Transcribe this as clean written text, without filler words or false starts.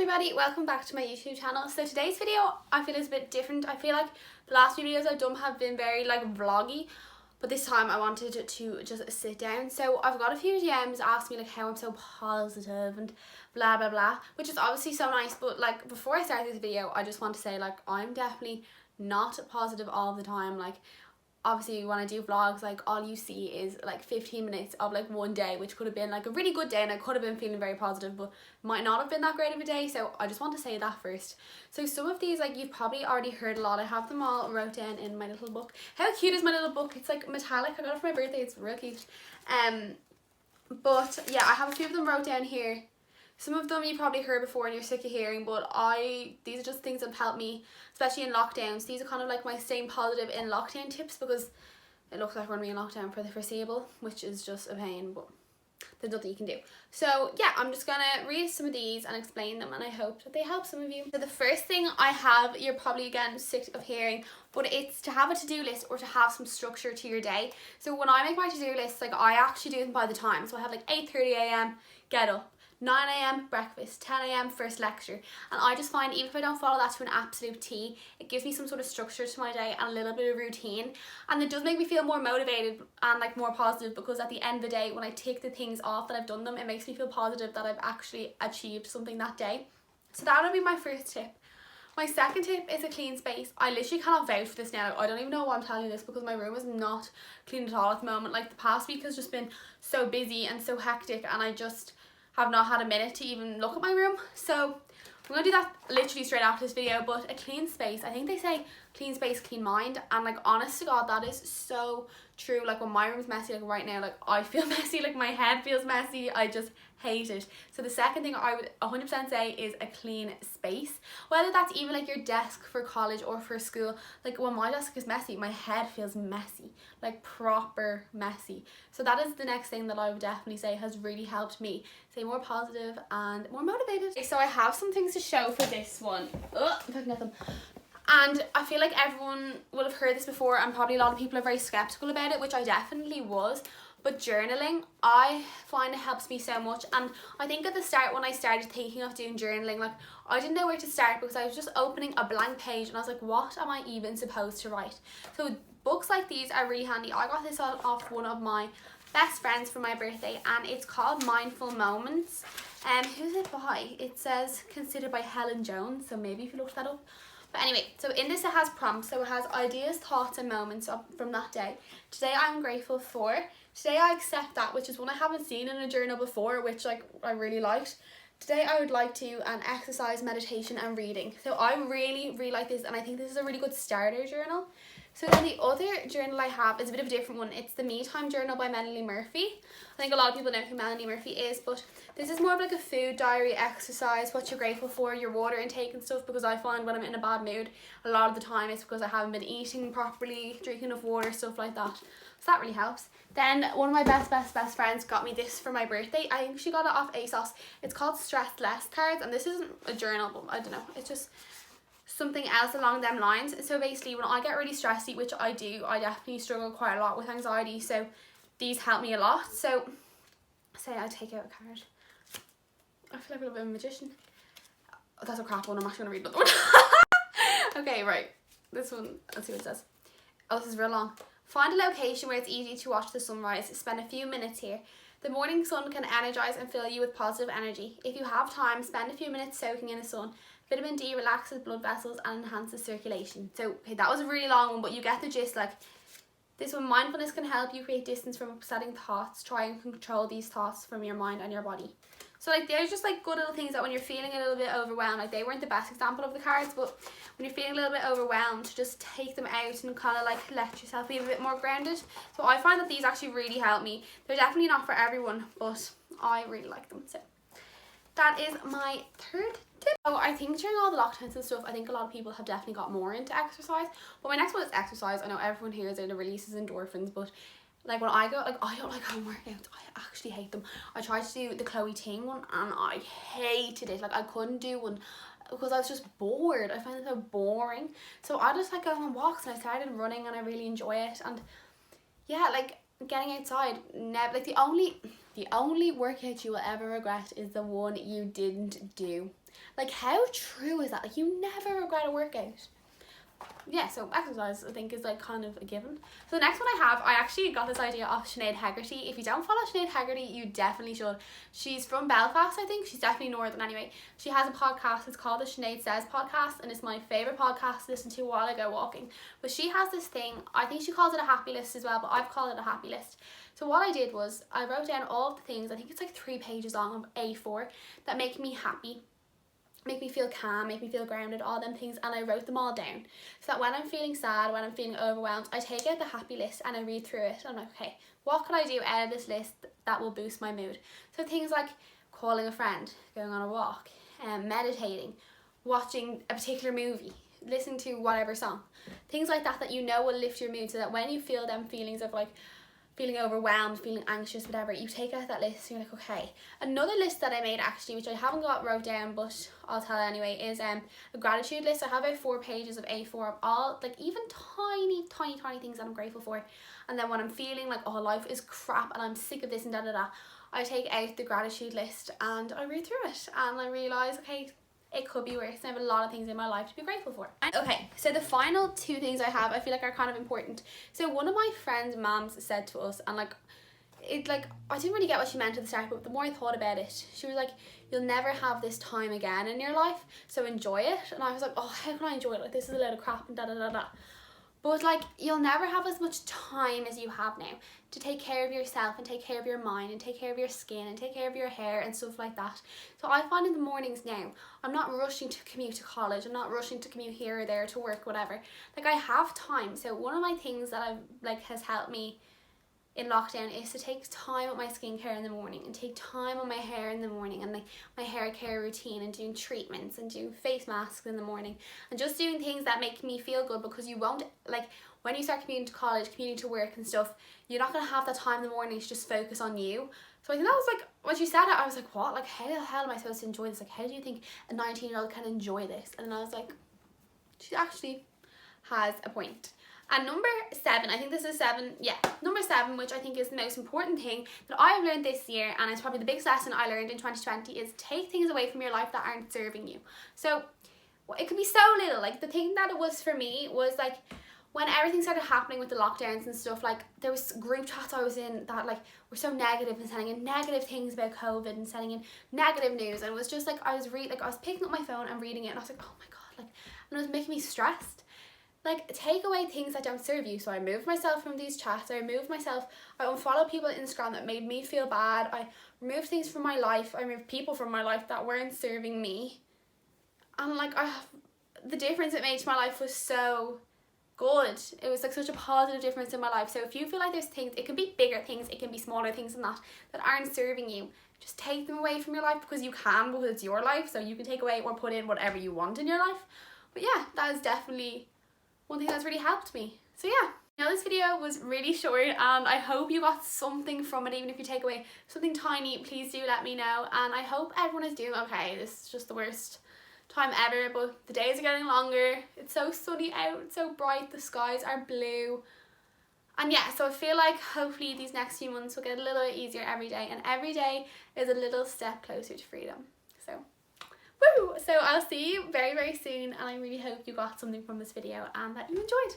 everybody, welcome back to my YouTube channel. So today's video I feel is a bit different. I feel like the last few videos I've done have been very like vloggy, but this time I wanted to just sit down. So I've got a few DMs asking me like how I'm so positive and blah blah blah, which is obviously so nice, but like before I start this video I just want to say like I'm definitely not positive all the time. Like obviously when I do vlogs, like all you see is like 15 minutes of like one day, which could have been like a really good day and I could have been feeling very positive, but might not have been that great of a day. So I just want to say that first. So some of these like you've probably already heard a lot. I have them all wrote down in my little book. How cute is my little book? It's like metallic. I got it for my birthday. It's real cute. But yeah, I have a few of them wrote down here. Some of them you probably heard before and you're sick of hearing, but these are just things that have helped me, especially in lockdowns. These are kind of like my staying positive in lockdown tips, because it looks like we're going to be in lockdown for the foreseeable, which is just a pain, but there's nothing you can do. So yeah, I'm just going to read some of these and explain them, and I hope that they help some of you. So the first thing I have, you're probably again sick of hearing, but it's to have a to-do list or to have some structure to your day. So when I make my to-do lists, like I actually do them by the time. So I have like 8:30 a.m. get up, 9 a.m. breakfast, 10 a.m. first lecture, and I just find even if I don't follow that to an absolute T, it gives me some sort of structure to my day and a little bit of routine, and it does make me feel more motivated and like more positive, because at the end of the day when I take the things off that I've done them, it makes me feel positive that I've actually achieved something that day. So that would be my first tip. My second tip is a clean space. I literally cannot vouch for this now. I don't even know why I'm telling you this, because my room is not clean at all at the moment. Like the past week has just been so busy and so hectic, and I just have not had a minute to even look at my room. So I'm gonna do that literally straight after this video. But a clean space, I think they say clean space, clean mind, and like honest to God, that is so true. Like when my room's messy, like right now, like I feel messy, like my head feels messy, I just hate it. So the second thing I would 100% say is a clean space, whether that's even like your desk for college or for school. Like when my desk is messy, my head feels messy, like proper messy. So that is the next thing that I would definitely say has really helped me stay more positive and more motivated. Okay, so I have some things to show for this one. I'm looking at them. And I feel like everyone will have heard this before, and probably a lot of people are very skeptical about it, which I definitely was. But journaling, I find it helps me so much. And I think at the start when I started thinking of doing journaling, like I didn't know where to start, because I was just opening a blank page and I was like, what am I even supposed to write? So books like these are really handy. I got this off one of my best friends for my birthday, and it's called Mindful Moments. Who's it by? It says considered by Helen Jones, so maybe if you looked that up. But anyway, so in this it has prompts. So it has ideas, thoughts and moments from that day. Today I'm grateful for. Today I accept that, which is one I haven't seen in a journal before, which like I really liked. Today I would like to exercise, meditation and reading. So I really like this, and I think this is a really good starter journal. So then the other journal I have is a bit of a different one. It's the Me Time Journal by Melanie Murphy. I think a lot of people know who Melanie Murphy is, but this is more of like a food diary, exercise, what you're grateful for, your water intake and stuff, because I find when I'm in a bad mood, a lot of the time it's because I haven't been eating properly, drinking enough water, stuff like that. So that really helps. Then one of my best friends got me this for my birthday. I think she got it off ASOS. It's called Stress Less cards, and this isn't a journal, but I don't know, it's just something else along them lines. So basically when I get really stressy, which I do, I definitely struggle quite a lot with anxiety, so these help me a lot. So say I take out a card, I feel like a little bit of a magician. Oh, that's a crap one. I'm actually gonna read another one. Okay, right, this one, let's see what it says. Oh, this is real long. Find a location where it's easy to watch the sunrise. Spend a few minutes here. The morning sun can energize and fill you with positive energy. If you have time, spend a few minutes soaking in the sun. Vitamin D relaxes blood vessels and enhances circulation. So okay, that was a really long one, but you get the gist. Like this one, mindfulness can help you create distance from upsetting thoughts. Try and control these thoughts from your mind and your body. So like they're just like good little things that when you're feeling a little bit overwhelmed, like they weren't the best example of the cards, but when you're feeling a little bit overwhelmed, just take them out and kind of like let yourself be a bit more grounded. So I find that these actually really help me. They're definitely not for everyone, but I really like them. So that is my third tip. So I think during all the lockdowns and stuff, I think a lot of people have definitely got more into exercise. But my next one is exercise. I know everyone here is it releases endorphins, but like when I go, like I don't like home workouts. I actually hate them. I tried to do the Chloe Ting one and I hated it. Like I couldn't do one because I was just bored. I find it so boring. So I just like going on walks, and I started running and I really enjoy it. And yeah, like getting outside, never, like the only workout you will ever regret is the one you didn't do. Like, how true is that? Like, you never regret a workout. Yeah, so exercise I think is like kind of a given. So the next one I actually got this idea off Sinead Hegarty. If you don't follow Sinead Hegarty, you definitely should. She's from Belfast, I think. She's definitely northern anyway. She has a podcast. It's called the Sinead Says podcast, and it's my favourite podcast to listen to while I go walking. But she has this thing, I think she calls it a happy list as well, but I've called it a happy list. So what I did was I wrote down all of the things, I think it's like 3 pages long of A4, that make me happy, make me feel calm, make me feel grounded, all them things, and I wrote them all down so that when I'm feeling sad, when I'm feeling overwhelmed, I take out the happy list and I read through it. I'm like, okay, what can I do out of this list that will boost my mood? So things like calling a friend, going on a walk, meditating, watching a particular movie, listening to whatever song, things like that that you know will lift your mood, so that when you feel them feelings of like feeling overwhelmed, feeling anxious, whatever, you take out that list and you're like, okay. Another list that I made actually, which I haven't got wrote down, but I'll tell it anyway, is a gratitude list. I have about 4 pages of A4 of all, like, even tiny things that I'm grateful for. And then when I'm feeling like, oh, life is crap and I'm sick of this and da, I take out the gratitude list and I read through it and I realise, okay, it could be worse. I have a lot of things in my life to be grateful for. Okay, so the final 2 things I have, I feel like are kind of important. So one of my friend's moms said to us, and like, I didn't really get what she meant at the start, but the more I thought about it, she was like, you'll never have this time again in your life, so enjoy it. And I was like, oh, how can I enjoy it? Like, this is a load of crap and da. But like, you'll never have as much time as you have now to take care of yourself and take care of your mind and take care of your skin and take care of your hair and stuff like that. So I find in the mornings now, I'm not rushing to commute to college. I'm not rushing to commute here or there to work, whatever. Like, I have time. So one of my things that I've like has helped me in lockdown is to take time with my skincare in the morning and take time on my hair in the morning and like my hair care routine and doing treatments and doing face masks in the morning and just doing things that make me feel good, because you won't, like, when you start commuting to college, commuting to work and stuff, you're not going to have that time in the morning to just focus on you. So I think that was like, when she said it, I was like, what? Like, how the hell am I supposed to enjoy this? Like, how do you think a 19-year-old can enjoy this? And then I was like, she actually has a point. And number 7, I think this is 7, yeah, number 7, which I think is the most important thing that I have learned this year, and it's probably the biggest lesson I learned in 2020, is take things away from your life that aren't serving you. So it could be so little. Like, the thing that it was for me was like, when everything started happening with the lockdowns and stuff, like, there was group chats I was in that like were so negative and sending in negative things about COVID and sending in negative news, and it was just like, I was picking up my phone and reading it, and I was like, oh my god, like, and it was making me stressed. Like, take away things that don't serve you. So I removed myself from these chats. I unfollowed people on Instagram that made me feel bad. I removed things from my life. I removed people from my life that weren't serving me. And like, the difference it made to my life was so good. It was like such a positive difference in my life. So if you feel like there's things, it can be bigger things, it can be smaller things than that aren't serving you, just take them away from your life, because you can, because it's your life. So you can take away or put in whatever you want in your life. But yeah, that is definitely one thing that's really helped me. So yeah, now this video was really short and I hope you got something from it. Even if you take away something tiny, please do let me know, and I hope everyone is doing okay. This is just the worst time ever, but the days are getting longer. It's so sunny out, it's so bright, the skies are blue, and yeah, so I feel like hopefully these next few months will get a little bit easier every day, and every day is a little step closer to freedom. So woo! So I'll see you very soon, and I really hope you got something from this video and that you enjoyed.